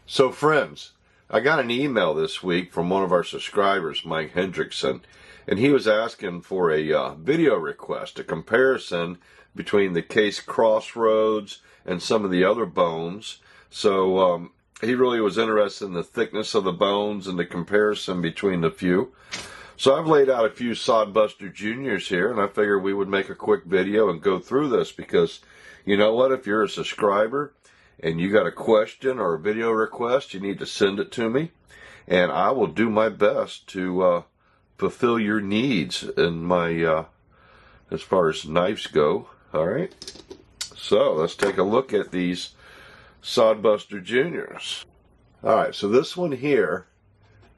So friends, I got an email this week from one of our subscribers, Mike Hendrickson, and he was asking for a video request, a comparison between the case Crossroads and some of the other bones. So he really was interested in the thickness of the bones and the comparison between the few. So I've laid out a few Sodbuster Juniors here, and I figured we would make a quick video and go through this because, you know what, if you're a subscriber and you got a question or a video request, you need to send it to me, and I will do my best to fulfill your needs in my as far as knives go. All right, so let's take a look at these Sodbuster Juniors. All right, so this one here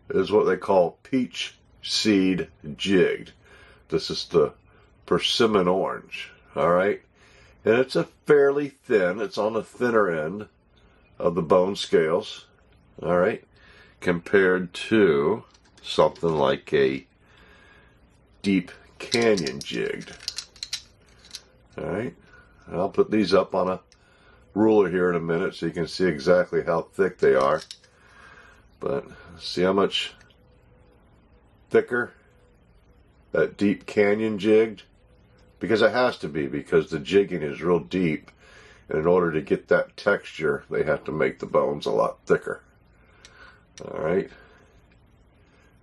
is what they call Peach Seed Jigged. This is the persimmon orange. All right, and it's a fairly thin, it's on the thinner end of the bone scales, all right, compared to something like a Deep Canyon Jigged. All right, I'll put these up on a ruler here in a minute so you can see exactly how thick they are. But see how much thicker that Deep Canyon Jigged? Because it has to be, because the jigging is real deep, and in order to get that texture, they have to make the bones a lot thicker. All right,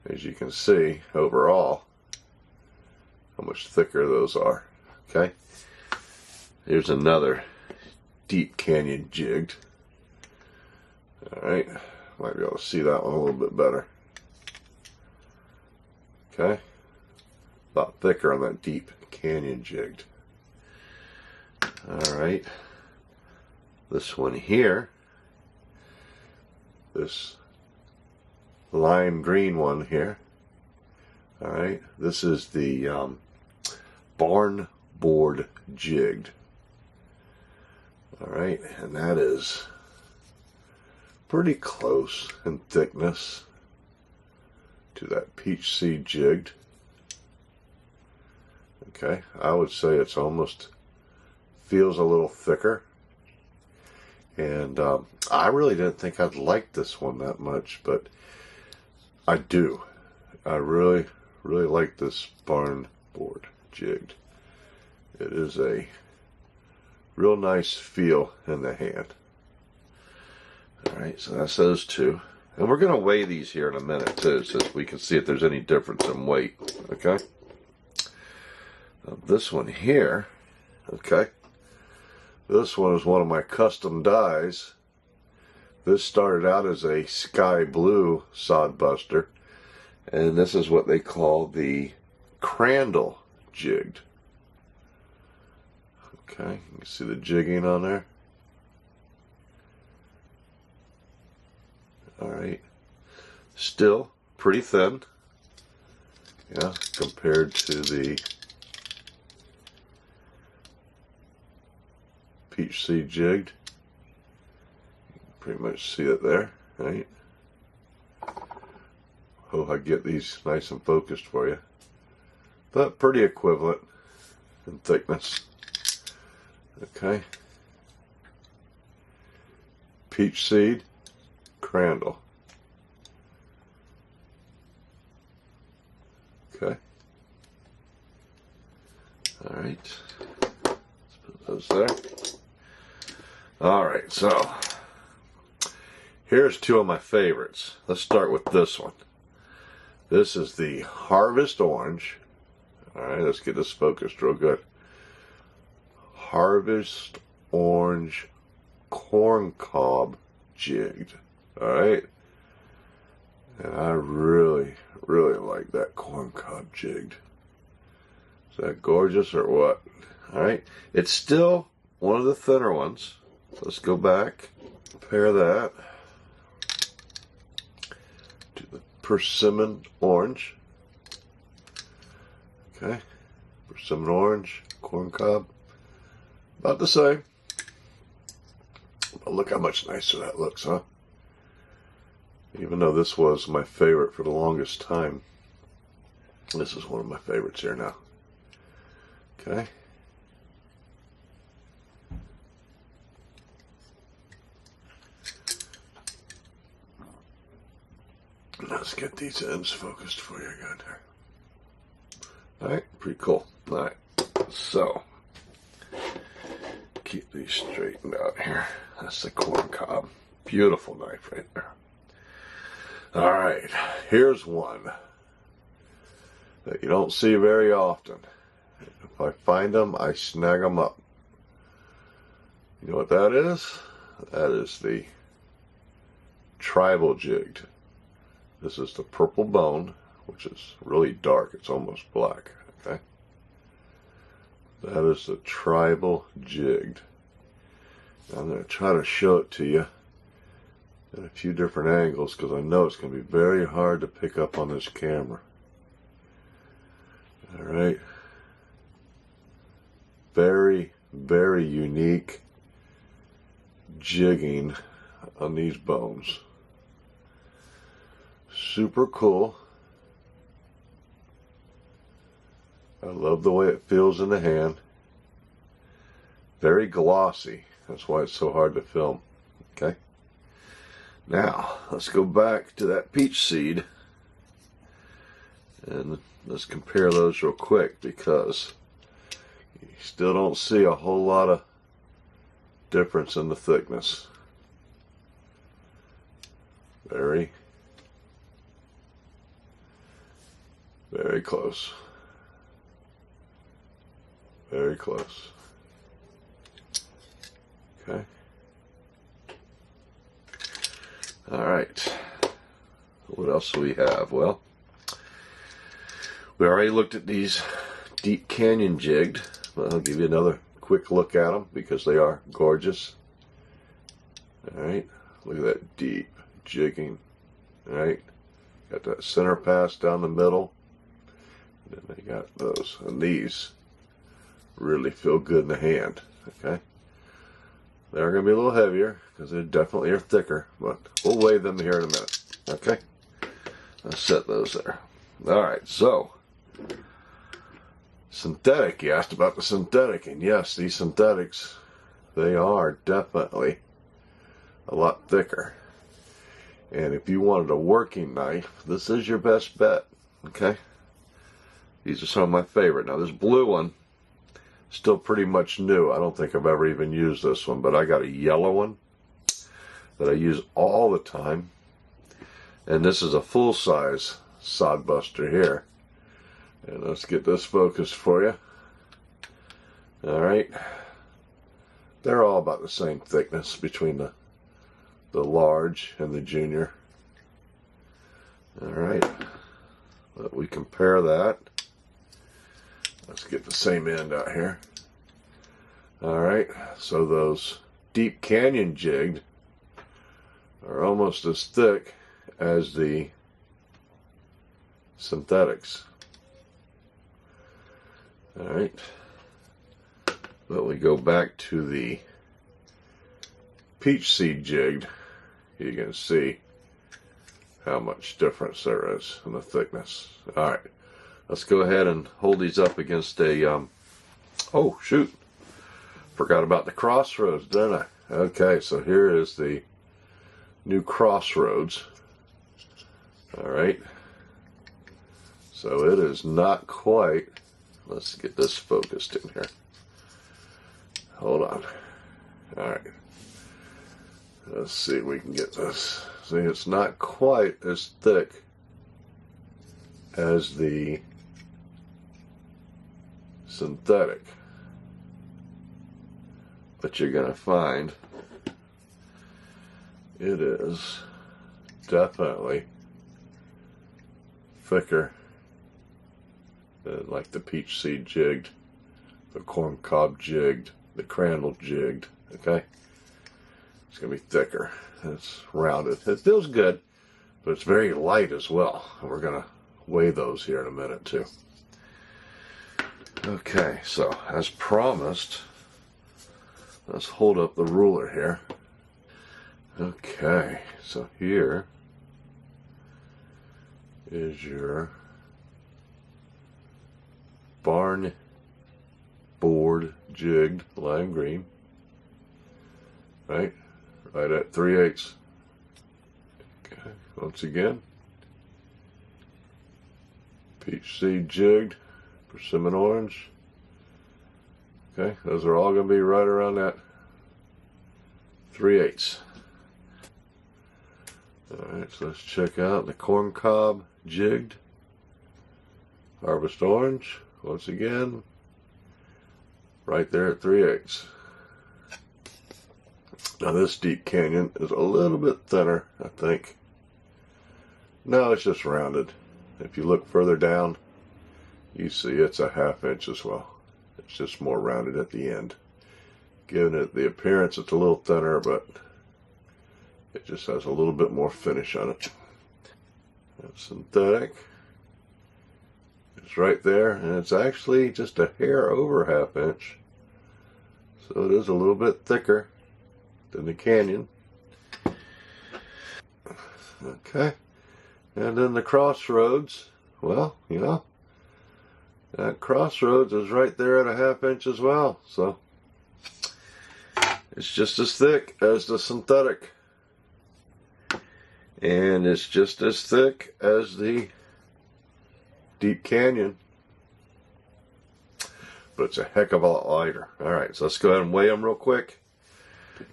as you can see overall, how much thicker those are. Okay, here's another Deep Canyon Jigged. All right, might be able to see that one a little bit better. Okay, a lot thicker on that Deep Canyon Jigged. All right, this one here, this lime green one here. All right, this is the barn board jigged. All right, and that is pretty close in thickness to that Peach Seed Jigged. Okay, I would say it's almost feels a little thicker, and I really didn't think I'd like this one that much, but I do. I really like this barn board jigged. It is a real nice feel in the hand. All right, so that's those two, and we're going to weigh these here in a minute too, so we can see if there's any difference in weight. Okay. This one here, okay, this one is one of my custom dies. This started out as a sky blue Sodbuster, and this is what they call the Crandall Jigged. Okay, you can see the jigging on there. All right, still pretty thin, yeah, compared to the Peach Seed Jigged. You can pretty much see it there, right? Hope I get these nice and focused for you. But pretty equivalent in thickness. Okay. Peach Seed, Crandall. Okay. All right. Let's put those there. All right, so here's two of my favorites. Let's start with this one. This is the Harvest Orange. All right, let's get this focused real good. Harvest Orange Corn Cob Jigged. All right, and I really like that corn cob jigged. Is that gorgeous or what? All right, it's still one of the thinner ones. So let's go back, compare that to the persimmon orange. Okay, persimmon orange, corn cob, about the same. But look how much nicer that looks, huh? Even though this was my favorite for the longest time, this is one of my favorites here now. Okay. Let's get these ends focused for you again there. Alright, pretty cool. Alright, so keep these straightened out here. That's the corn cob. Beautiful knife right there. Alright, here's one that you don't see very often. If I find them, I snag them up. You know what that is? That is the Tribal Jigged. This is the purple bone, which is really dark. It's almost black. Okay, that is the Tribal Jigged. Now I'm going to try to show it to you at a few different angles because I know it's going to be very hard to pick up on this camera. All right, very, very unique jigging on these bones. Super cool. I love the way it feels in the hand. Very glossy. That's why it's so hard to film. Okay. Now, let's go back to that peach seed. And let's compare those real quick because you still don't see a whole lot of difference in the thickness. Very close. Very close. Okay. Alright. What else do we have? Well, we already looked at these deep canyon jigged. Well, I'll give you another quick look at them because they are gorgeous. Alright. Look at that deep jigging. Alright. Got that center pass down the middle. And then they got those. And these really feel good in the hand. Okay. They're going to be a little heavier because they definitely are thicker. But we'll weigh them here in a minute. Okay. Let's set those there. Alright, so synthetic. You asked about the synthetic. And yes, these synthetics, they are definitely a lot thicker. And if you wanted a working knife, this is your best bet. Okay. These are some of my favorite. Now this blue one, still pretty much new. I don't think I've ever even used this one, but I got a yellow one that I use all the time. And this is a full-size sod buster here. And let's get this focused for you. Alright. They're all about the same thickness between the large and the junior. Alright. But we compare that. Let's get the same end out here. Alright, so those deep canyon jigged are almost as thick as the synthetics. Alright, but we go back to the peach seed jigged. You can see how much difference there is in the thickness. Alright. Let's go ahead and hold these up against a, oh shoot, forgot about the crossroads, didn't I? Okay, so here is the new crossroads. Alright, so it is not quite, let's get this focused in here. Hold on. Alright, let's see if we can get this. See, it's not quite as thick as the synthetic, but you're going to find it is definitely thicker than like the peach seed jigged, the corn cob jigged, the Crandall jigged. Okay, it's going to be thicker. It's rounded. It feels good, but it's very light as well. And we're going to weigh those here in a minute too. Okay, so as promised, let's hold up the ruler here. Okay, so here is your barn board jigged lime green. Right at 3/8. Okay, once again, Peach seed jigged, persimmon orange. Okay, those are all going to be right around that 3/8. Alright, so let's check out the corn cob jigged. Harvest orange, once again, right there at 3/8. Now this deep canyon is a little bit thinner, I think. No, it's just rounded. If you look further down, you see it's a 1/2 inch as well. It's just more rounded at the end. Giving it the appearance it's a little thinner, but it just has a little bit more finish on it. That's synthetic. It's right there, and it's actually just a hair over 1/2 inch. So it is a little bit thicker than the canyon. Okay. And then the crossroads, well, you know, that crossroads is right there at a 1/2 inch as well. So it's just as thick as the synthetic. And it's just as thick as the deep canyon. But it's a heck of a lot lighter. Alright, so let's go ahead and weigh them real quick.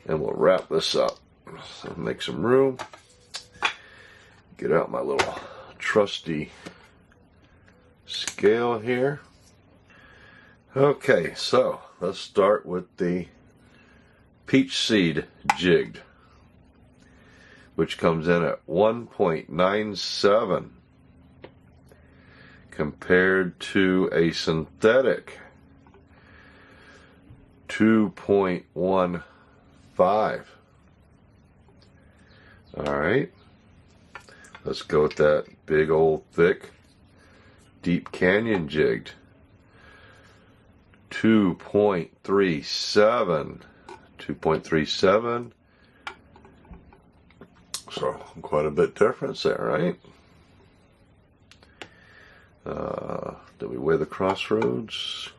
And we'll wrap this up. So make some room. Get out my little trusty scale here. Okay, so let's start with the peach seed jigged, which comes in at 1.97 compared to a synthetic 2.15. Alright, let's go with that big old thick deep canyon jigged. 2.37. 2.37. So quite a bit difference there, right? Did we weigh the crossroads?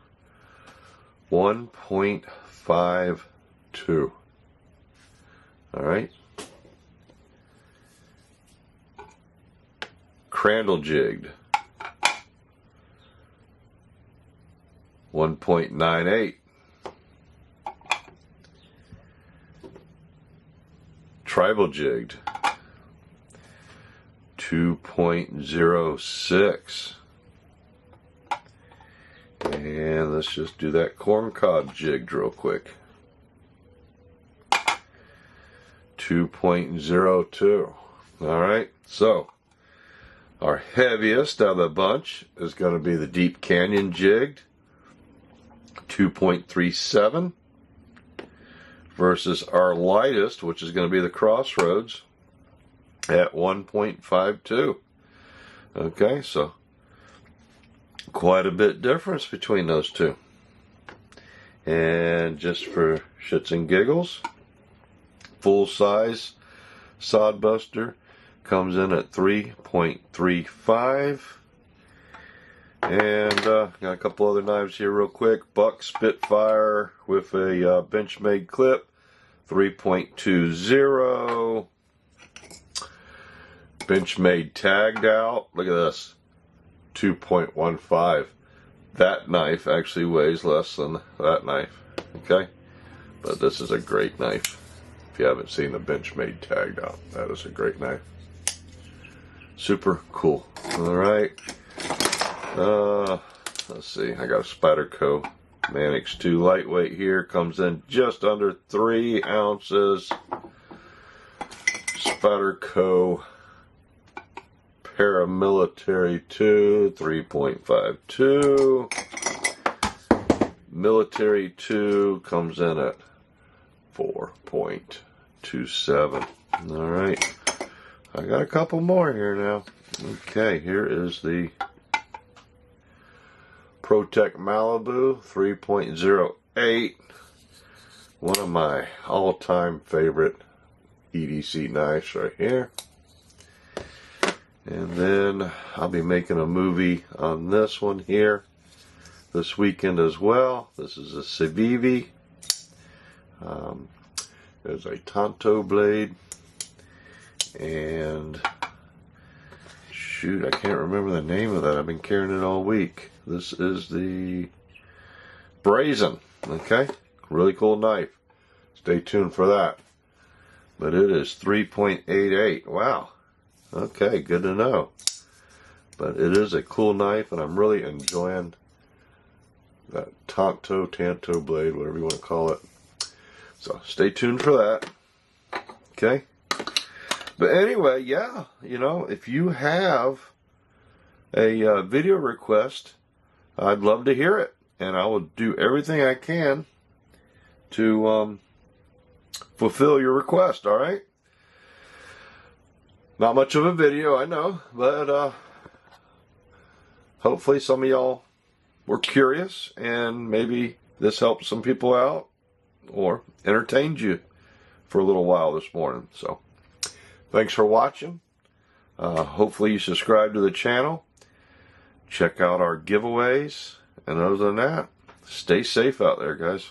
1.52. Alright. Crandall jigged. 1.98. Tribal jigged. 2.06. And let's just do that corn cob jigged real quick. 2.02. Alright, so our heaviest out of the bunch is going to be the deep canyon jigged. 2.37 versus our lightest, which is going to be the crossroads, at 1.52. Okay, so quite a bit difference between those two. And just for shits and giggles, full size sodbuster comes in at 3.35. And got a couple other knives here real quick. Buck Spitfire with a Benchmade clip, 3.20. Benchmade tagged out, look at this, 2.15. That knife actually weighs less than that knife, okay? But this is a great knife. If you haven't seen the Benchmade tagged out, that is a great knife. Super cool. Alright. Let's see, I got a Spyderco Manix 2 lightweight here, comes in just under 3 ounces. Spyderco Paramilitary 2, 3.52. Military 2 comes in at 4.27. Alright, I got a couple more here now. Okay, here is the ProTech Malibu 3.08, one of my all-time favorite EDC knives right here. And then I'll be making a movie on this one here this weekend as well. This is a Civivi. There's a Tonto blade, and shoot, I can't remember the name of that. I've been carrying it all week. This is the Brazen. Okay, really cool knife. Stay tuned for that. But it is 3.88. Wow. Okay, good to know. But it is a cool knife, and I'm really enjoying that Tanto blade, whatever you want to call it. So stay tuned for that. Okay. But anyway, yeah, you know, if you have a video request, I'd love to hear it, and I will do everything I can to fulfill your request. All right. Not much of a video, I know, but hopefully some of y'all were curious, and maybe this helped some people out or entertained you for a little while this morning. So thanks for watching. Hopefully you subscribe to the channel. Check out our giveaways. And other than that, stay safe out there, guys.